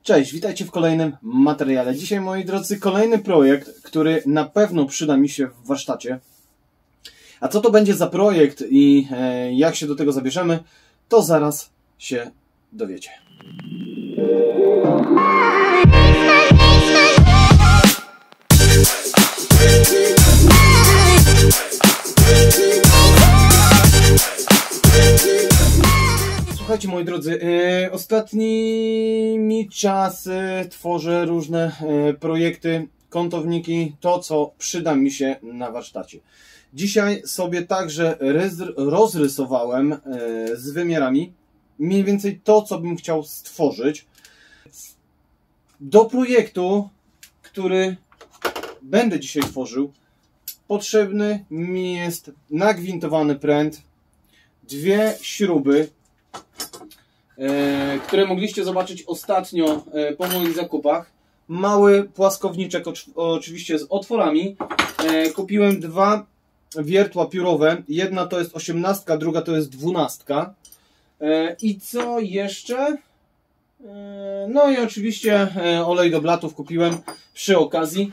Cześć, witajcie w kolejnym materiale. Dzisiaj, moi drodzy, kolejny projekt, który na pewno przyda mi się w warsztacie. A co to będzie za projekt i jak się do tego zabierzemy, to zaraz się dowiecie. Słuchajcie, moi drodzy, ostatnimi czasy tworzę różne projekty, kątowniki, to co przyda mi się na warsztacie. Dzisiaj sobie także rozrysowałem z wymiarami mniej więcej to, co bym chciał stworzyć. Do projektu, który będę dzisiaj tworzył, potrzebny mi jest nagwintowany pręt, dwie śruby, które mogliście zobaczyć ostatnio po moich zakupach. Mały płaskowniczek, oczywiście z otworami. Kupiłem dwa wiertła piórowe. Jedna to jest 18, druga to jest 12. I co jeszcze? No i oczywiście olej do blatów kupiłem przy okazji.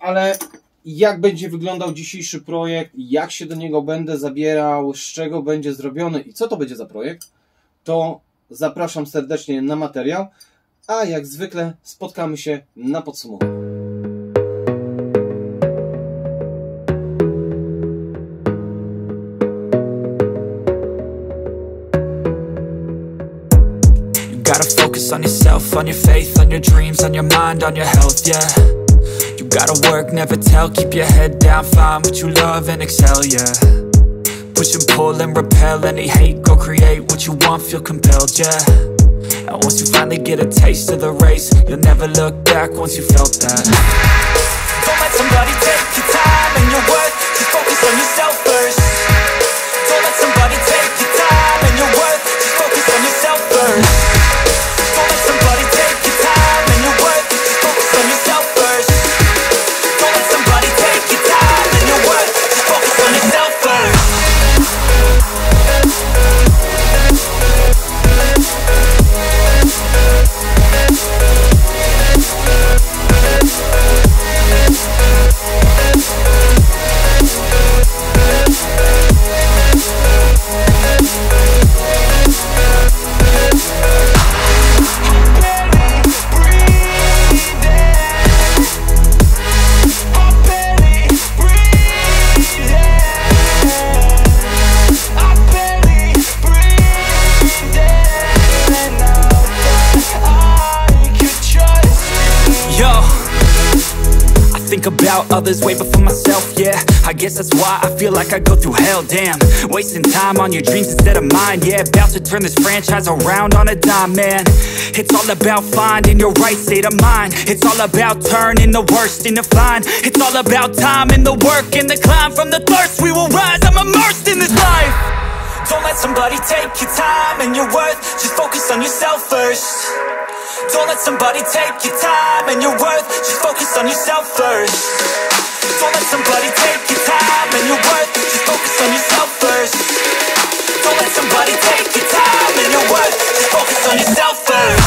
Ale jak będzie wyglądał dzisiejszy projekt, jak się do niego będę zabierał, z czego będzie zrobiony i co to będzie za projekt, to zapraszam serdecznie na materiał, a jak zwykle spotkamy się na podsumowaniu. You gotta focus on yourself, on your faith, on your dreams, on your mind, on your health, yeah. You gotta work, never tell, keep your head down, find what you love and excel, yeah. Push and pull and repel any hate, go create what you want, feel compelled, yeah. And once you finally get a taste of the race, you'll never look back once you felt that. Don't let somebody take your time and your worth, just focus on yourself first. Don't let somebody take your time and your worth, just focus on yourself first. Don't let somebody take your time and your worth, just focus on yourself first. Don't let somebody take your time and your worth, just focus on yourself first. Think about others way before myself, yeah. I guess that's why I feel like I go through hell, damn. Wasting time on your dreams instead of mine, yeah. About to turn this franchise around on a dime, man. It's all about finding your right state of mind. It's all about turning the worst into fine. It's all about time and the work and the climb. From the thirst we will rise, I'm immersed in this life. Don't let somebody take your time and your worth, just focus on yourself first. Don't let somebody take your time and your worth, just focus on yourself first. Don't let somebody take your time and your worth, just focus on yourself first. Don't let somebody take your time and your worth, just focus on yourself first.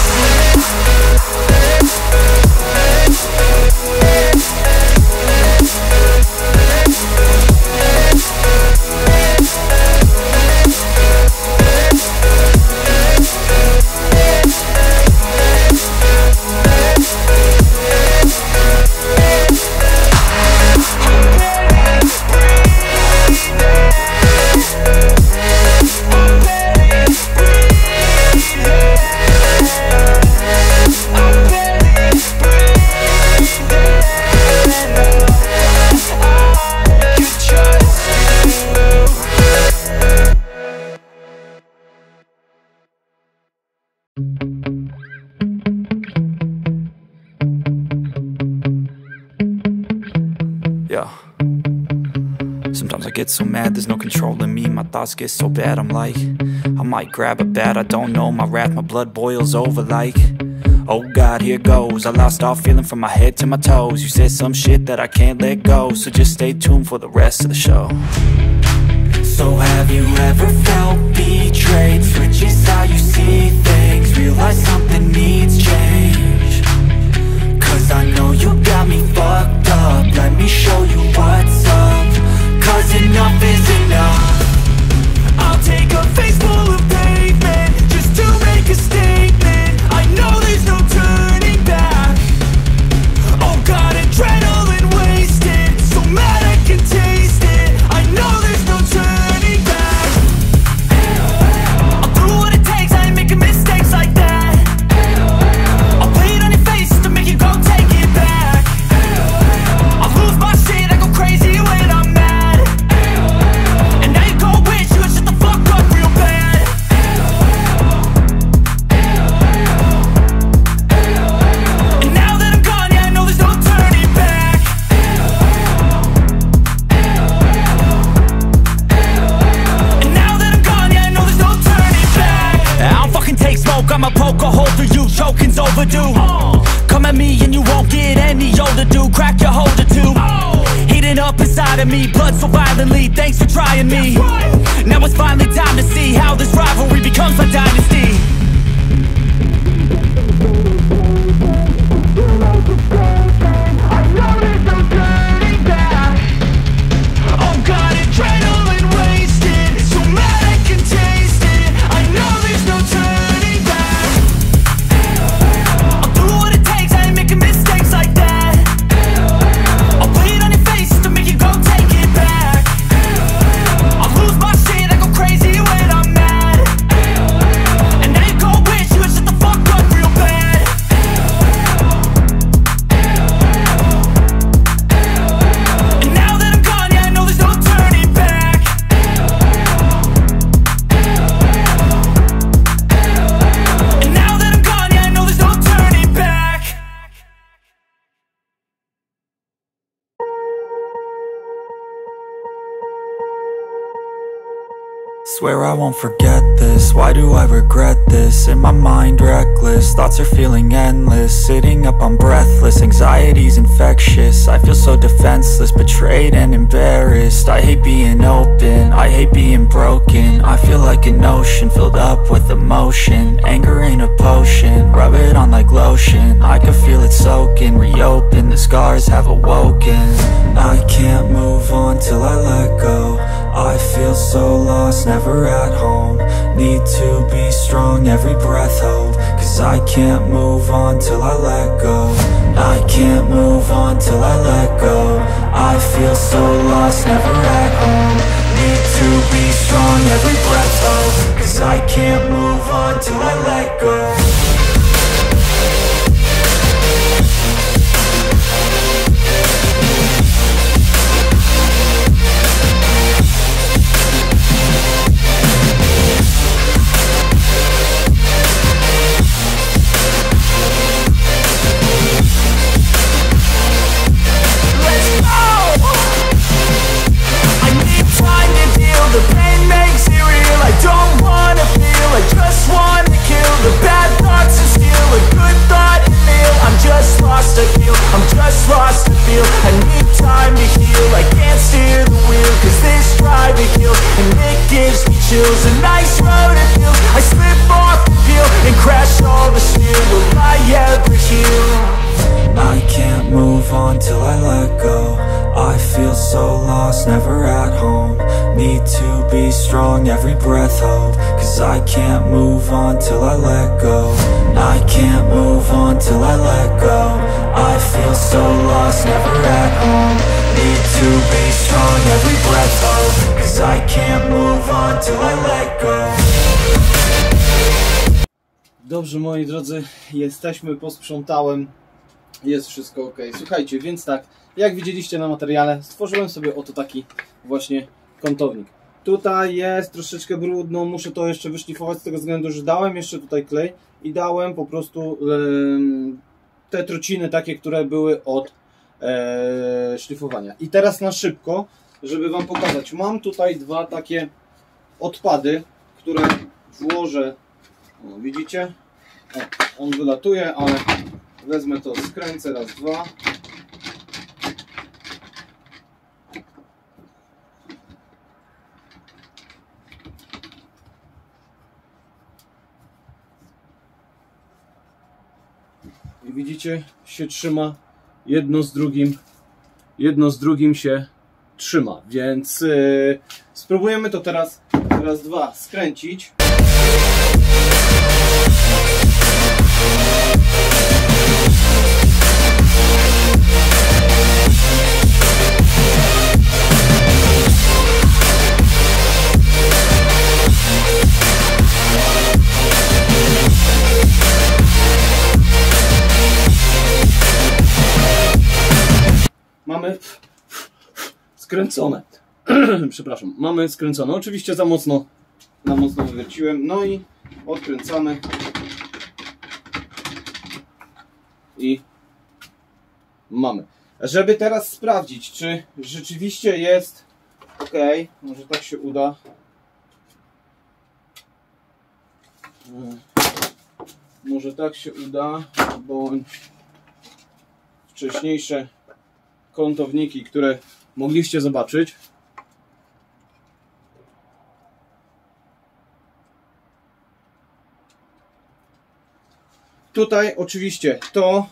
Yeah. Sometimes I get so mad, there's no controlling me. My thoughts get so bad, I'm like, I might grab a bat, I don't know. My wrath, my blood boils over like, oh God, here goes. I lost all feeling from my head to my toes. You said some shit that I can't let go, so just stay tuned for the rest of the show. So have you ever felt betrayed? Switches how you see things, realize something needs change. tokens overdue. Come at me and you won't get any older, dude. Crack your holder too. Heating up inside of me, blood so violently. Thanks for trying me. Now it's finally time to see how this rivalry becomes a dynasty. Swear I won't forget this, why do I regret this? In my mind reckless, thoughts are feeling endless. Sitting up I'm breathless, anxiety's infectious. I feel so defenseless, betrayed and embarrassed. I hate being open, I hate being broken. I feel like an ocean filled up with emotion. Anger ain't a potion, rub it on like lotion. I can feel it soaking, reopen, the scars have awoken. I can't move on till I let go. I feel so lost, never at home. Need to be strong, every breath hold. Cause I can't move on till I let go. I can't move on till I let go. I feel so lost, never at home. Need to be strong, every breath hold. Cause I can't move on till I let go. The pain makes it real, I don't wanna feel, I just wanna kill the bad thoughts and steal a good thought and feel. I'm just lost, I feel, I'm just lost, I feel. I need time to heal, I can't steer the wheel. Cause this drive to kill, and it gives me chills. A nice road it feels, I slip off the peel and crash all the steel. Will I ever heal? I can't move on till I let go. I feel so lost, never at home. Need to be strong, every breath hold. Cause I can't move on till I let go. I can't move on till I let go. I feel so lost, never at home. Need to be strong, every breath hold. Cause I can't move on till I let go. Dobrze, moi drodzy, jesteśmy, posprzątałem. Jest wszystko ok. Słuchajcie, więc tak, jak widzieliście na materiale, stworzyłem sobie oto taki właśnie kątownik. Tutaj jest troszeczkę brudno, muszę to jeszcze wyszlifować z tego względu, że dałem jeszcze tutaj klej i dałem po prostu te trociny takie, które były od szlifowania. I teraz na szybko, żeby wam pokazać, mam tutaj dwa takie odpady, które włożę, o, widzicie? O, on wylatuje, ale wezmę to, skręcę, raz, dwa. I widzicie, się trzyma, jedno z drugim się trzyma, więc spróbujemy to teraz, raz, dwa, skręcić. Mamy skręcone. Przepraszam, mamy skręcone. Oczywiście za mocno wywierciłem. No i odkręcamy. I mamy. Żeby teraz sprawdzić, czy rzeczywiście jest ok, może tak się uda. może tak się uda, bądź wcześniejsze kątowniki, które mogliście zobaczyć. Tutaj oczywiście to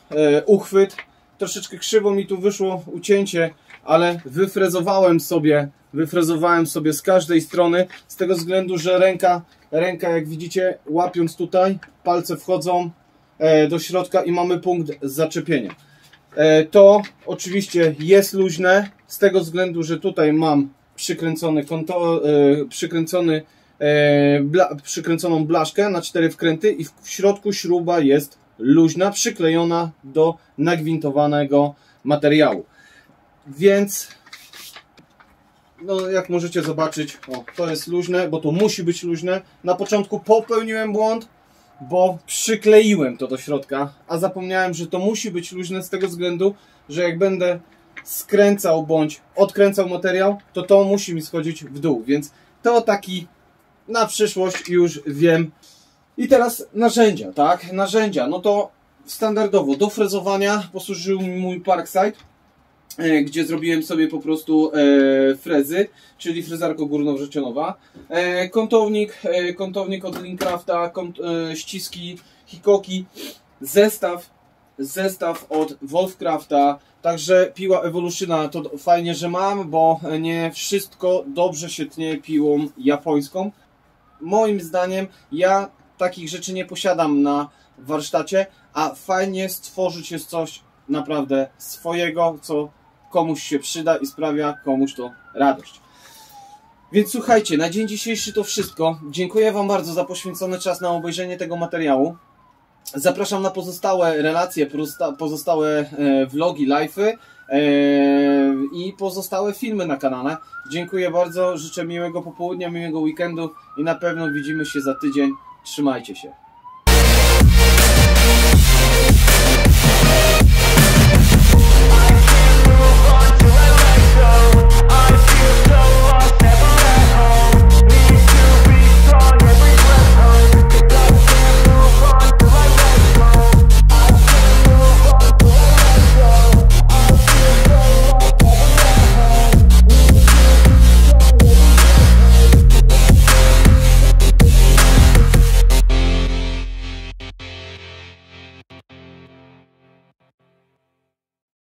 uchwyt, troszeczkę krzywo mi tu wyszło ucięcie, ale wyfrezowałem sobie z każdej strony, z tego względu, że ręka jak widzicie, łapiąc tutaj, palce wchodzą do środka i mamy punkt zaczepienia. To oczywiście jest luźne, z tego względu, że tutaj mam przykręconą blaszkę na 4 wkręty i w środku śruba jest luźna, przyklejona do nagwintowanego materiału. Więc no, jak możecie zobaczyć, to jest luźne, bo to musi być luźne. Na początku popełniłem błąd, bo przykleiłem to do środka, a zapomniałem, że to musi być luźne z tego względu, że jak będę skręcał bądź odkręcał materiał, to musi mi schodzić w dół, więc to taki na przyszłość już wiem. I teraz narzędzia, tak? Narzędzia, no to standardowo do frezowania posłużył mi mój Parkside, gdzie zrobiłem sobie po prostu frezy, czyli frezarko górnowrzecionowa. Kątownik od LeanCrafta, ściski, Hikoki, zestaw od Wolfcrafta, także piła Evolutiona to fajnie, że mam, bo nie wszystko dobrze się tnie piłą japońską. Moim zdaniem ja takich rzeczy nie posiadam na warsztacie, a fajnie stworzyć jest coś naprawdę swojego, co komuś się przyda i sprawia komuś to radość. Więc słuchajcie, na dzień dzisiejszy to wszystko. Dziękuję Wam bardzo za poświęcony czas na obejrzenie tego materiału. Zapraszam na pozostałe relacje, pozostałe vlogi, live'y i pozostałe filmy na kanale. Dziękuję bardzo, życzę miłego popołudnia, miłego weekendu i na pewno widzimy się za tydzień. Trzymajcie się.